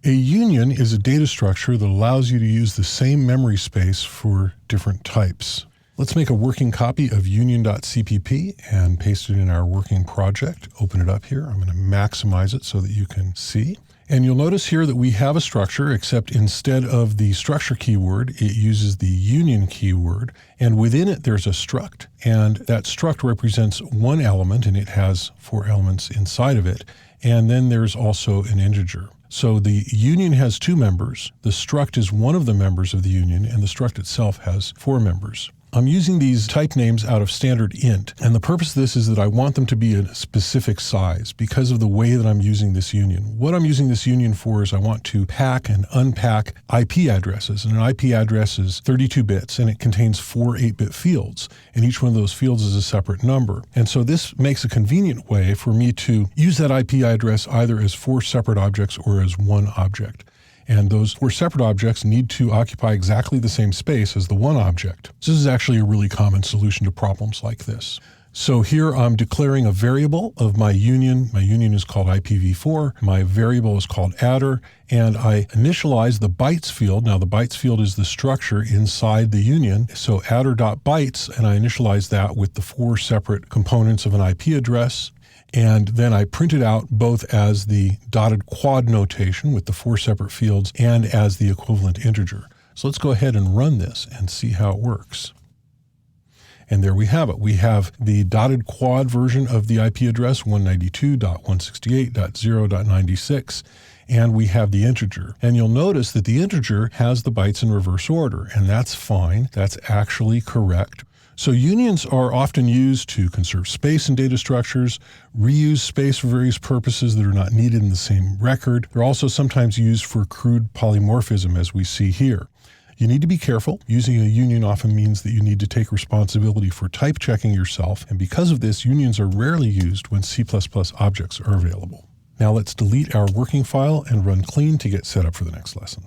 A union is a data structure that allows you to use the same memory space for different types. Let's make a working copy of union.cpp and paste it in our working project. Open it up here. I'm going to maximize it so that you can see. And you'll notice here that we have a structure, except instead of the structure keyword, it uses the union keyword. And within it, there's a struct. And that struct represents one element, and it has 4 elements inside of it. And then there's also an integer. So the union has 2 members. The struct is one of the members of the union, and the struct itself has 4 members. I'm using these type names out of standard int, and the purpose of this is that I want them to be a specific size because of the way that I'm using this union. What I'm using this union for is I want to pack and unpack IP addresses, and an IP address is 32 bits, and it contains 4 8-bit fields, and each one of those fields is a separate number. And so this makes a convenient way for me to use that IP address either as 4 separate objects or as one object. And those 4 separate objects need to occupy exactly the same space as the one object. So this is actually a really common solution to problems like this. So here I'm declaring a variable of my union. My union is called IPv4. My variable is called adder, and I initialize the bytes field. Now the bytes field is the structure inside the union. So adder.bytes, and I initialize that with the 4 separate components of an IP address. And then I print it out both as the dotted quad notation with the 4 separate fields and as the equivalent integer. So let's go ahead and run this and see how it works. And there we have it. We have the dotted quad version of the IP address 192.168.0.96, and we have the integer. And you'll notice that the integer has the bytes in reverse order, and that's fine. That's actually correct. So unions are often used to conserve space in data structures, reuse space for various purposes that are not needed in the same record. They're also sometimes used for crude polymorphism, as we see here. You need to be careful. Using a union often means that you need to take responsibility for type checking yourself, and because of this, unions are rarely used when C++ objects are available. Now let's delete our working file and run clean to get set up for the next lesson.